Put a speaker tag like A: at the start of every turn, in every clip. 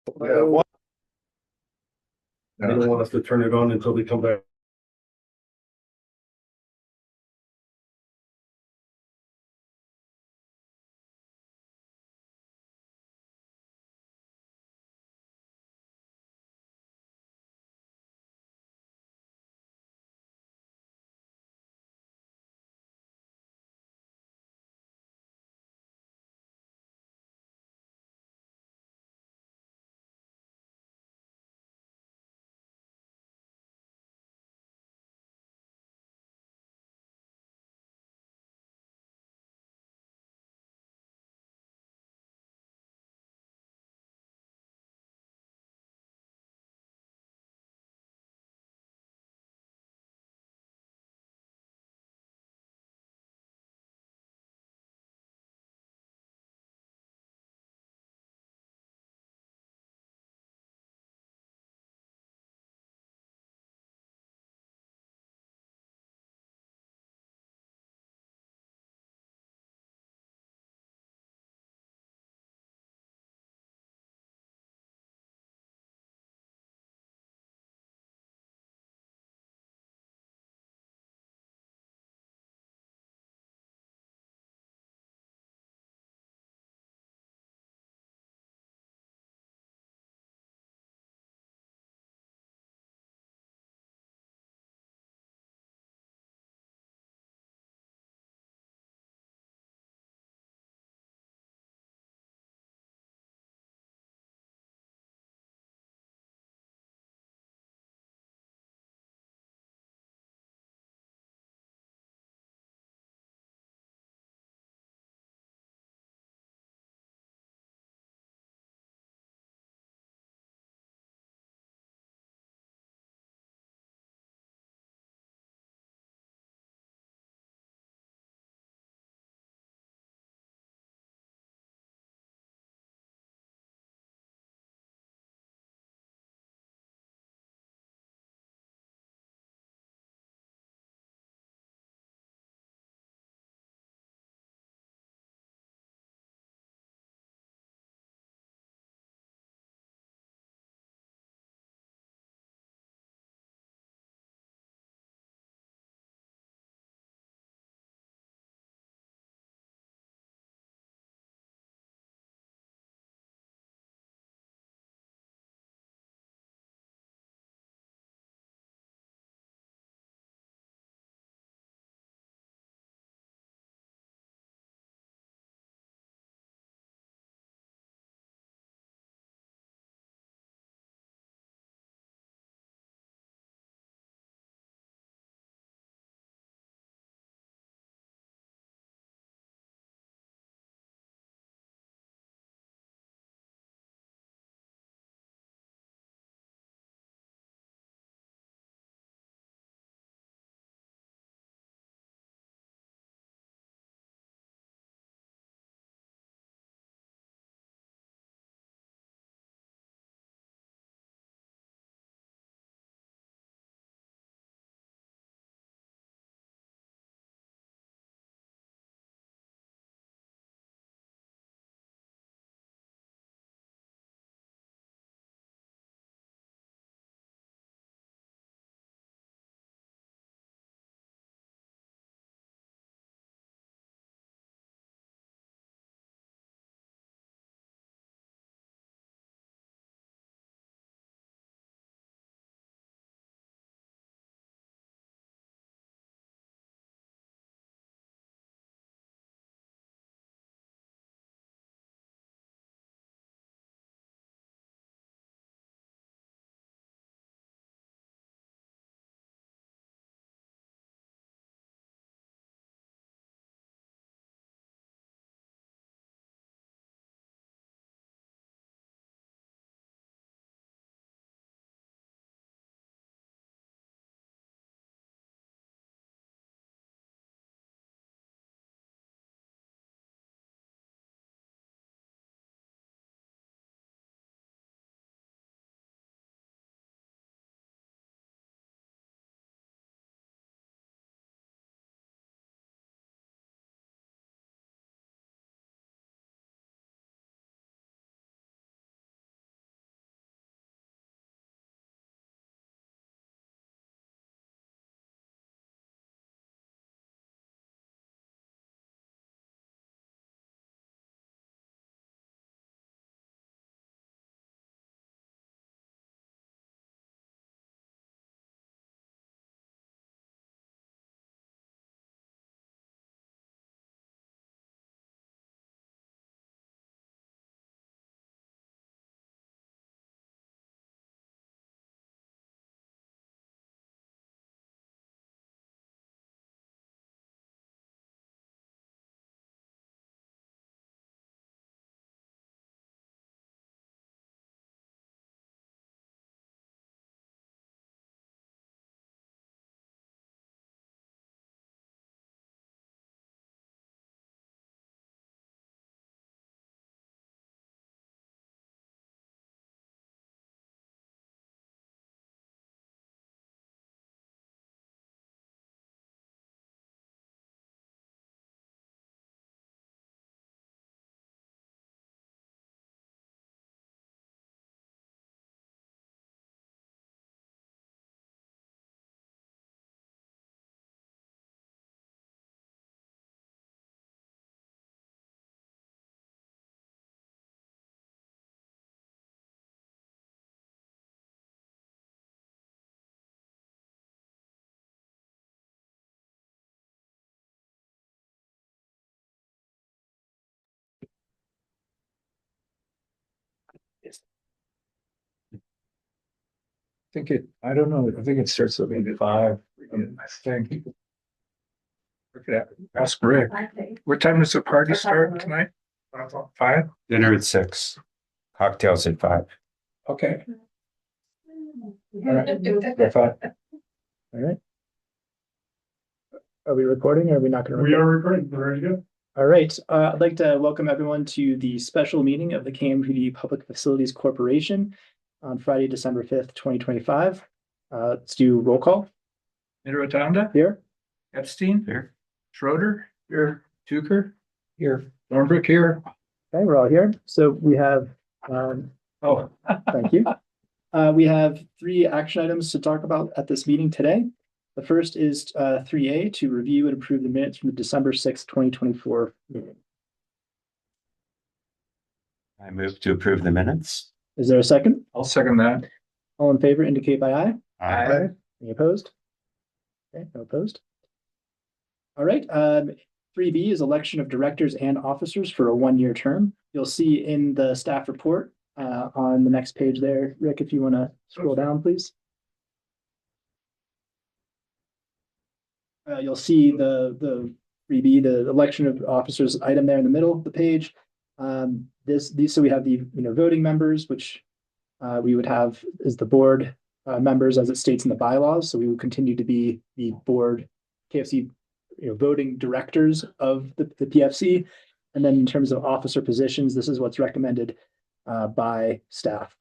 A: Yeah, they
B: Yeah.
A: don't want us to turn it on until they come back.
B: I don't know, I think it starts at maybe 5. I think. Look at that, ask Rick. What time does the party start tonight? 5?
C: Dinner at 6, cocktails at 5.
B: Okay. All right. By 5. All right. Are we recording or are we not going to?
A: We are recording. We're ready to go.
D: All right, I'd like to welcome everyone to the special meeting of the KMPD Public Facilities Corporation on Friday, December 5th, 2025. Let's do roll call
B: Rotunda,
D: here.
B: Epstein,
C: Here.
B: Schroeder, here, Tucker, here, Thornbrook here.
D: Okay, we're all here. So we have,
B: Oh,
D: thank you. We have 3 action items to talk about at this meeting today. The first is 3A, to review and approve the minutes from the December 6th, 2024 meeting.
C: I move to approve the minutes.
D: Is there a second?
B: I'll second that.
D: All in favor indicate by aye.
B: Aye.
D: Any opposed? Okay, no opposed. All right, 3B is election of directors and officers for a 1-year term. You'll see in the staff report on the next page there. Rick, if you want to scroll down, please. You'll see the 3B, the election of officers item there in the middle of the page. So we have the voting members, which we would have as the board members as it states in the bylaws. So we will continue to be the board KFC voting directors of the PFC. And then in terms of officer positions, this is what's recommended by staff.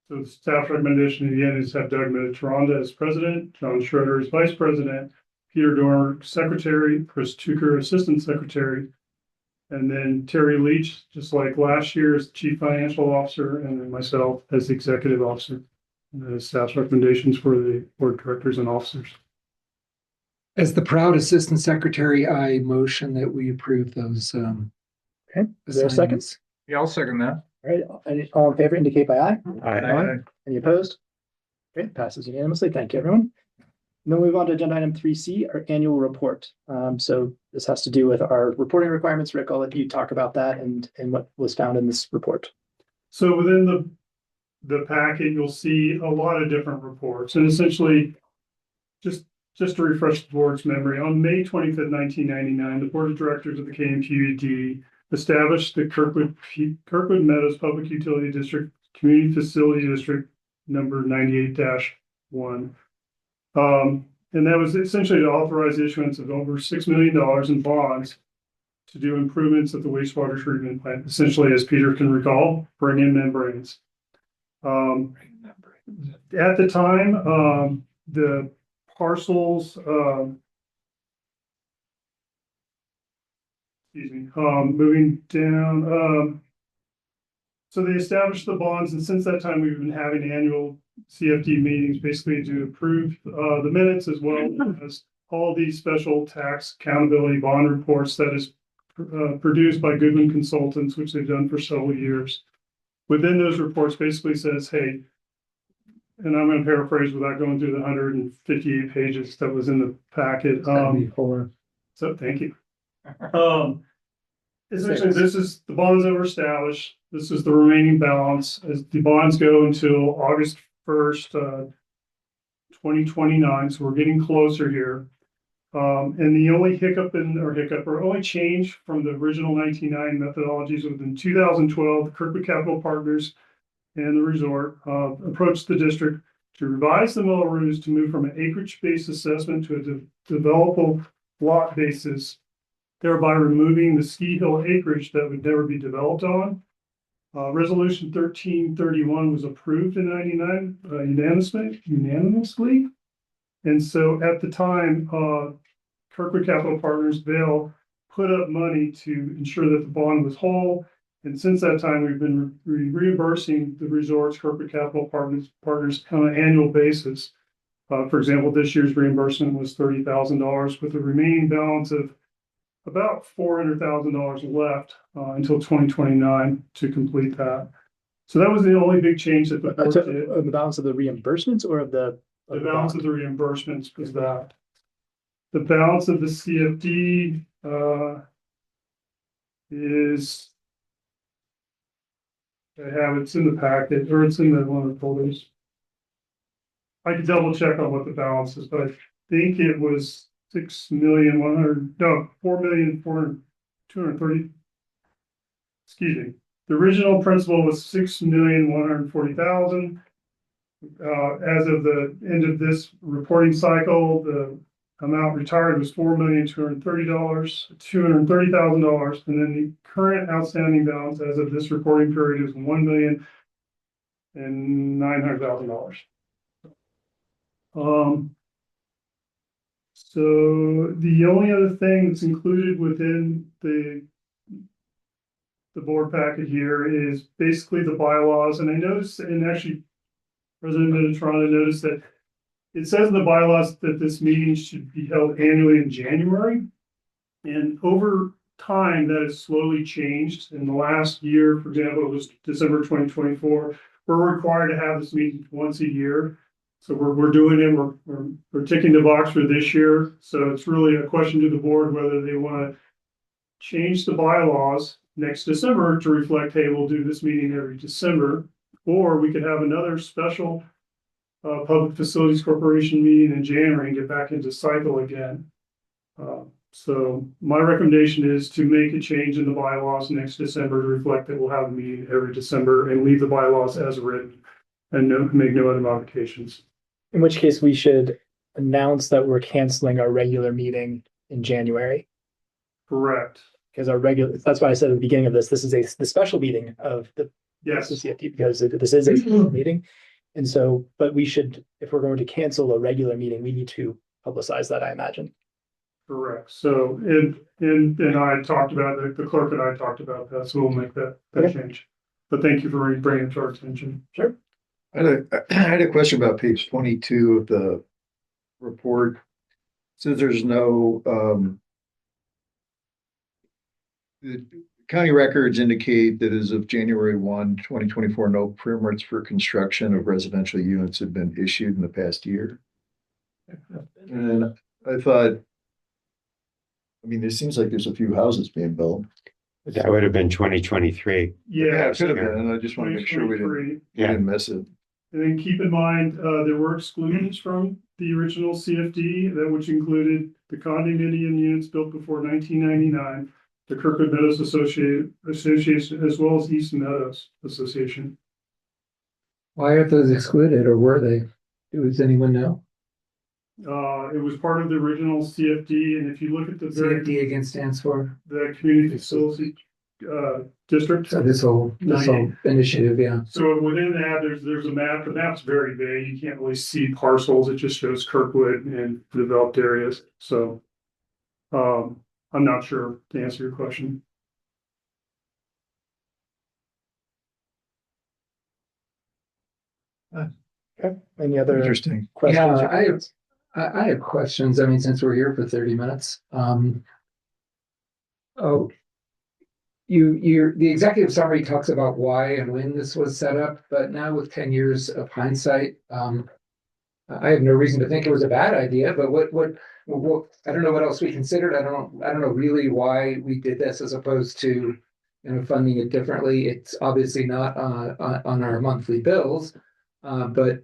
A: So the staff recommendation again is have Doug Mediteranda as president, John Schroeder as vice president, Peter Dormer, secretary, Chris Tucker, assistant secretary, and then Terry Leach, just like last year, as chief financial officer, and then myself as the executive officer. And the staff's recommendations for the board directors and officers.
E: As the proud assistant secretary, I motion that we approve those.
D: Okay, is there a second?
E: assignments.
B: Yeah, I'll second that.
D: All right, all in favor indicate by aye.
B: Aye.
D: Any opposed? Great, passes unanimously. Thank you, everyone. And then we move on to agenda item 3C, our annual report. So this has to do with our reporting requirements. Rick, I'll let you talk about that and what was found in this report.
A: So within the packet, you'll see a lot of different reports, and essentially just to refresh the board's memory, on May 25th, 1999, the board of directors of the KMPUD established the Kirkwood Meadows Public Utility District Community Facility District number 98-1. And that was essentially to authorize issuance of over $6 million in bonds to do improvements at the wastewater treatment plant, essentially, as Peter can recall, bring in membranes. At the time, the parcels, moving down, so they established the bonds, and since that time, we've been having annual CFD meetings, basically to approve the minutes, as well as all these special tax accountability bond reports that is produced by Goodwin Consultants, which they've done for several years. Within those reports, basically says, hey, and I'm going to paraphrase without going through the 158 pages that was in the packet. So thank you. Essentially, this is the bonds that were established. This is the remaining balance as the bonds go until August 1st, 2029. So we're getting closer here. And the only only change from the original 1999 methodologies was in 2012, the Kirkwood Capital Partners and the resort approached the district to revise the Melrose to move from an acreage-based assessment to a developable lot basis, thereby removing the ski hill acreage that would never be developed on. Resolution 1331 was approved in 99 unanimously. And so at the time, Kirkwood Capital Partners, Vail, put up money to ensure that the bond was whole. And since that time, we've been reimbursing the resorts, Kirkwood Capital Partners on an annual basis. For example, this year's reimbursement was $30,000 with a remaining balance of about $400,000 left until 2029 to complete that. So that was the only big change that the board did.
D: The balance of the reimbursements or of the
A: balance of the reimbursements was that. The balance of the CFD is I have, it's in the packet, or it's in the one of the folders. I could double check on what the balance is, but I think it was 4,230. Excuse me, the original principal was 6,140,000. As of the end of this reporting cycle, the amount retired was $4,230,000, and then the current outstanding balance as of this reporting period is $1,900,000. So the only other thing that's included within the board packet here is basically the bylaws, and I noticed, and actually President Metatron noticed that it says in the bylaws that this meeting should be held annually in January. And over time, that has slowly changed. In the last year, for example, it was December 2024. We're required to have this meeting once a year. So we're doing it, we're ticking the box for this year. So it's really a question to the board whether they want to change the bylaws next December to reflect, hey, we'll do this meeting every December. Or we could have another special Public Facilities Corporation meeting in January and get back into cycle again. So my recommendation is to make a change in the bylaws next December to reflect that we'll have a meeting every December and leave the bylaws as written and make no other modifications.
D: In which case we should announce that we're canceling our regular meeting in January.
A: Correct.
D: Because that's why I said at the beginning of this is the special meeting of the
A: Yes,
D: CFD, because this is a special meeting. And so, but we should, if we're going to cancel a regular meeting, we need to publicize that, I imagine.
A: correct. So, and I talked about, the clerk and I talked about that, so we'll make that
D: Okay.
A: change. But thank you for bringing it to our attention.
D: Sure.
B: I had a question about page 22 of the report. Says there's no, the county records indicate that as of January 1, 2024, no permits for construction of residential units have been issued in the past year. And I thought, I mean, it seems like there's a few houses being built.
C: That would have been 2023.
A: Yeah.
B: It could have been, and I just want to make sure we
A: 2023.
B: didn't miss it.
A: And then keep in mind, there were exclusions from the original CFD, that which included the condominium units built before 1999, the Kirkwood Meadows Association, as well as East Meadows Association.
E: Why are those excluded, or were they? Does anyone know?
A: It was part of the original CFD, and if you look at the very,
E: CFD again stands for,
A: the community facility, district.
E: so this whole initiative, yeah.
A: So within that, there's a map. The map's very vague. You can't really see parcels. It just shows Kirkwood and developed areas. So I'm not sure to answer your question.
D: Okay. Any other
B: Interesting.
D: questions?
E: Yeah,
D: or
E: I-
D: comments?
E: I have questions. I mean, since we're here for 30 minutes, oh, the executive summary talks about why and when this was set up, but now with 10 years of hindsight, I have no reason to think it was a bad idea, but what, I don't know what else we considered. I don't know really why we did this as opposed to, funding it differently. It's obviously not on our monthly bills, but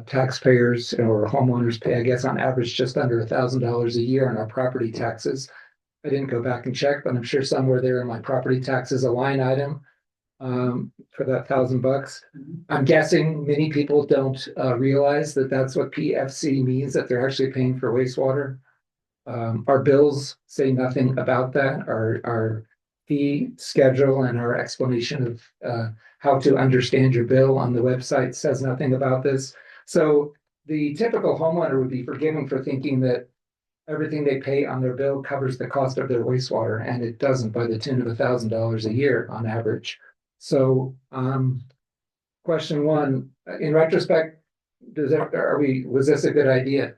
E: taxpayers or homeowners pay, I guess, on average, just under $1,000 a year on our property taxes. I didn't go back and check, but I'm sure somewhere there in my property taxes, a line item for that $1,000. I'm guessing many people don't realize that that's what PFC means, that they're actually paying for wastewater. Our bills say nothing about that. Our fee schedule and our explanation of how to understand your bill on the website says nothing about this. So the typical homeowner would be forgiven for thinking that everything they pay on their bill covers the cost of their wastewater, and it doesn't, by the tune of $1,000 a year on average. So, question one, in retrospect, was this a good idea?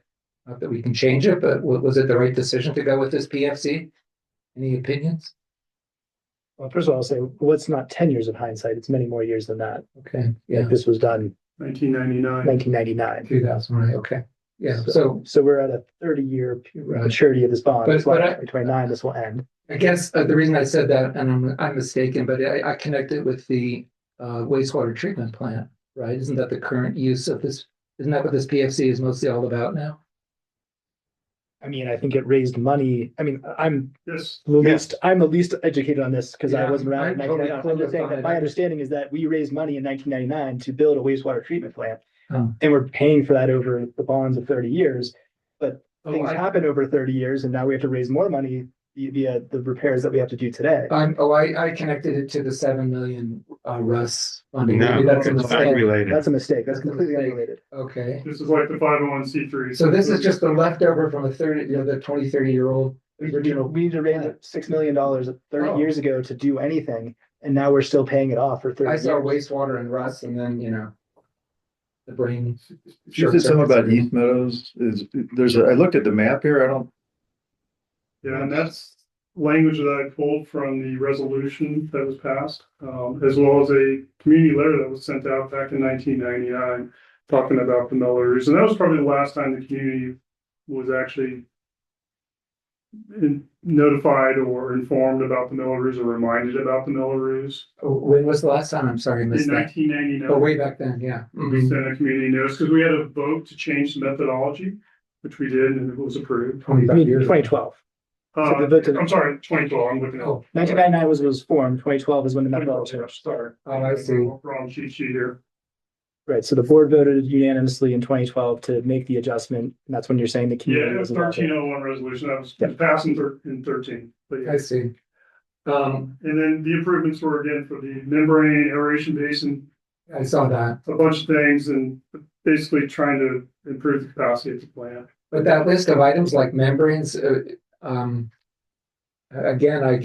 E: Not that we can change it, but was it the right decision to go with this PFC? Any opinions?
D: Well, first of all, I'll say, well, it's not 10 years of hindsight. It's many more years than that.
E: Okay,
D: Yeah,
E: yeah,
D: this was done
A: 1999.
D: 1999.
E: 2000, right, okay. Yeah,
D: So we're at a 30-year maturity of this bond.
E: But-
D: It's like
E: but
D: 2029, this will end.
E: I guess the reason I said that, and I'm mistaken, but I connected with the wastewater treatment plant, right? Isn't that the current use of this? Isn't that what this PFC is mostly all about now?
D: I mean, I think it raised money. I mean,
A: Yes,
D: I'm the least educated on this because I
E: Yeah,
D: wasn't around
E: I'm
D: in 1999. I'm just saying
E: totally
D: that my understanding is that we raised money in 1999 to build a wastewater treatment plant.
E: Oh.
D: And we're paying for that over the bonds of 30 years. But
E: Oh,
D: things
E: I-
D: happen over 30 years and now we have to raise more money via the repairs that we have to do today.
E: I connected it to the 7 million Russ funding.
C: No,
E: Maybe that's a
C: it's
E: mistake.
C: unrelated.
D: That's a mistake. That's
E: That's a
D: completely
E: mistake.
D: unrelated.
E: Okay.
A: this is like the 501c3.
E: So this is just the leftover from the 20, 30-year-old original.
D: We need to raise $6 million 30
E: Oh.
D: years ago to do anything. And now we're still paying it off for 30
E: I
D: years.
E: saw wastewater and Russ and then, the brain.
B: You said something about East Meadows I looked at the map here. I don't,
A: Yeah, and that's language that I pulled from the resolution that was passed, as well as a community letter that was sent out back in 1999, talking about the Millers. And that was probably the last time the community was actually notified or informed about the Millers or reminded about the Millers.
E: When was the last time? I'm sorry, I
A: In
E: missed that.
A: 1999.
E: Oh, way back then, yeah.
A: We sent a community notice because we had a vote to change the methodology, which we did, and it was approved.
E: 25 years.
D: 2012. So the vote to-
A: I'm sorry, 2012, I'm looking at.
E: Oh,
D: 1999 was formed. 2012 is when the methodology
A: 2012,
D: changed.
A: sorry.
E: Oh, I see.
A: Wrong cheat sheet here.
D: Right, so the board voted unanimously in 2012 to make the adjustment, and that's when you're saying the
A: Yeah,
D: community
A: it was
D: was involved.
A: 1301 resolution, that was
D: Yeah.
A: passed in 13, but yeah.
E: I see.
A: And then the improvements were again for the membrane, aeration basin,
E: I saw that.
A: a bunch of things, and basically trying to improve the capacity of the plant.
E: But that list of items like membranes, again, I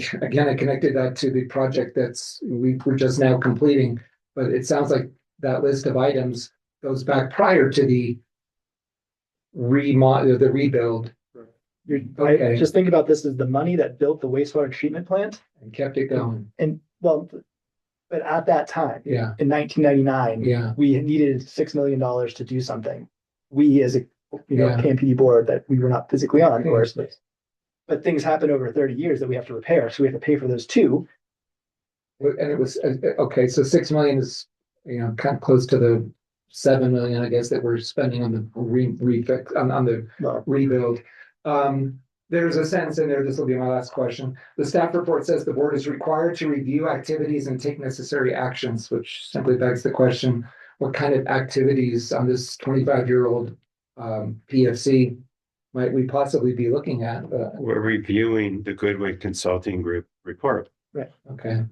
E: connected that to the project we're just now completing. But it sounds like that list of items goes back prior to the rebuild Okay.
D: Just think about this as the money that built the wastewater treatment plant,
E: and kept it going.
D: and well, but at that time,
E: Yeah,
D: in 1999,
E: yeah,
D: we needed $6 million to do something. We as a,
E: Yeah.
D: KMPD board that we were not physically on, of course, but things happen over 30 years that we have to repair, so we have to pay for those too.
E: and it was, okay, so 6 million is, kind of close to the 7 million, I guess, that we're spending on the on the
D: Well,
E: rebuild. There's a sentence in there, this will be my last question. The staff report says the board is required to review activities and take necessary actions, which simply begs the question, what kind of activities on this 25-year-old PFC might we possibly be looking at?
C: We're reviewing the Goodwin Consulting Group report.
E: Okay,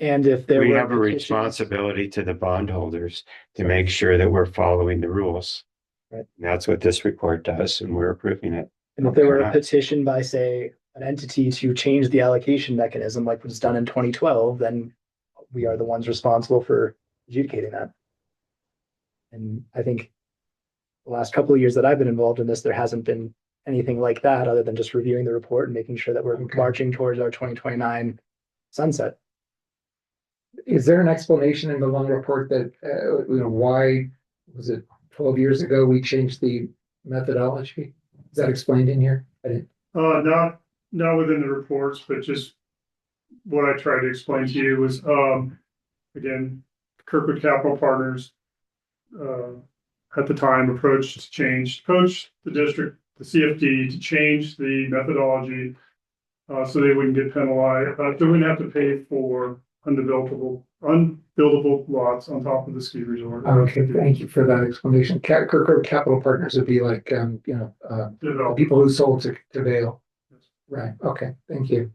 D: And if there
C: We
D: were
C: have a
D: petitions-
C: responsibility to the bondholders to make sure that we're following the rules.
D: Right.
C: And that's what this report does, and we're approving it.
D: And if there were a
C: Okay.
D: petition by, say, an entity to change the allocation mechanism like was done in 2012, then we are the ones responsible for adjudicating that. And I think the last couple of years that I've been involved in this, there hasn't been anything like that other than just reviewing the report and making sure that we're
E: Okay.
D: marching towards our 2029 sunset.
E: is there an explanation in the long report that, why, was it 12 years ago we changed the methodology? Is that explained in here? I didn't.
A: Not within the reports, but just what I tried to explain to you was, again, Kirkwood Capital Partners at the time approached the district, the CFD to change the methodology so they wouldn't get penalized, they wouldn't have to pay for unbuildable lots on top of the ski resort.
E: Okay, thank you for that explanation. Kirkwood Capital Partners would be like, the
A: Develop.
E: people who sold to Vail. Right, okay, thank you.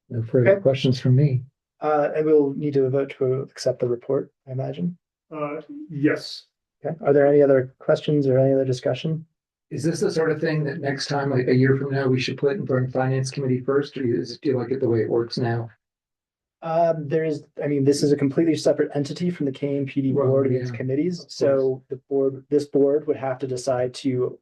E: No further
D: Okay.
E: questions from me.
D: And we'll need to vote to accept the report, I imagine.
A: Yes,
D: Okay, are there any other questions or any other discussion?
E: Is this the sort of thing that next time, like a year from now, we should put in front of finance committee first, or do you like it the way it works now?
D: This is a completely separate entity from the KMPD
E: Well,
D: board and its
E: yeah,
D: committees,
E: of
D: so this board would have to decide to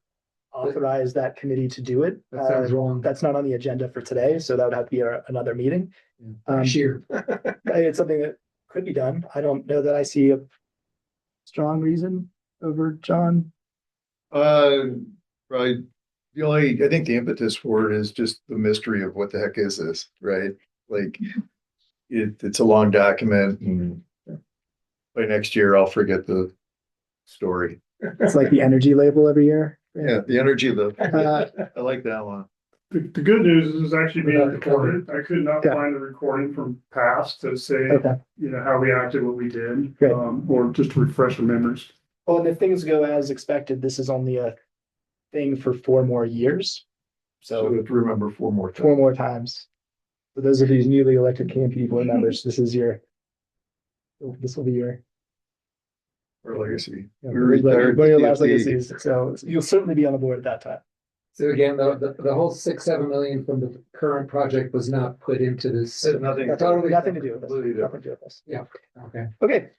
D: authorize that committee to do it.
E: That sounds wrong.
D: That's not on the agenda for today, so that would have to be another meeting.
E: Sheer.
D: It's something that could be done. I don't know that I see a strong reason over John.
B: Right. I think the impetus for it is just the mystery of what the heck is this, right? Like, it's a long document and by next year, I'll forget the story.
D: It's like the energy label every year.
B: Yeah, the energy,
D: Uh,
B: I like that one.
A: The good news is it's actually being
E: Without the camera.
A: recorded. I could not
D: Yeah.
A: find the recording from past to say,
D: Okay.
A: you know, how we acted, what we did,
D: Great.
A: or just to refresh the memories.
D: Well, and if things go as expected, this is only a thing for 4 more years.
B: So we have to remember 4 more
D: 4
B: times.
D: more times. For those of you newly elected KMP board members, this will be your
B: Our legacy.
D: you know,
B: We retired
D: one of your
B: the
D: last
B: CFP.
D: legacies. So you'll certainly be on the board at that time.
E: So again, the whole 6-7 million from the current project was not put into this.
B: Nothing.
E: Totally
D: Nothing to do with this.
B: Completely
D: Nothing
B: different.
D: to do with this.
E: Okay.
D: Okay.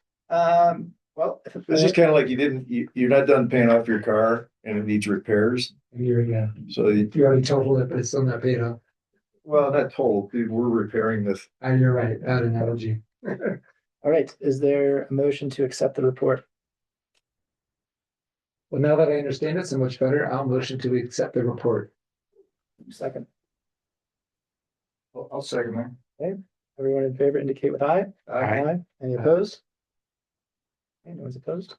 D: Well, if
B: It's just kind of like you're not done paying off your car and it needs repairs.
E: Yeah,
B: So,
E: you already totaled it, but it's still not paid off.
B: well, not total, dude, we're repairing this.
E: You're right, bad analogy.
D: all right, is there a motion to accept the report?
E: Well, now that I understand it so much better, I'll motion to accept the report.
D: Second.
B: I'll second that.
D: Everyone in favor indicate with aye.
C: Aye.
D: Any opposed? Okay, no one's opposed.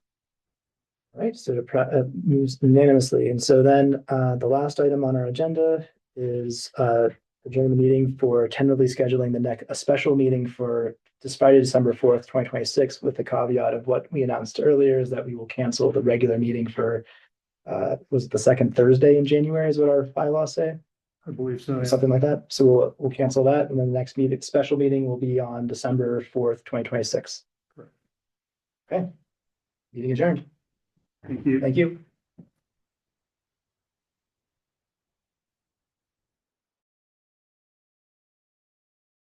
D: All right, so it moves unanimously. And so then the last item on our agenda is adjourn the meeting for tentatively scheduling a special meeting for this Friday, December 4th, 2026, with the caveat of what we announced earlier is that we will cancel the regular meeting for was it the second Thursday in January is what our bylaws say?
A: I believe so.
D: Or
A: yeah.
D: something like that. So we'll cancel that. And then the next special meeting will be on December 4th, 2026.
A: Correct.
D: Okay. Meeting adjourned.
A: Thank you.
D: Thank you.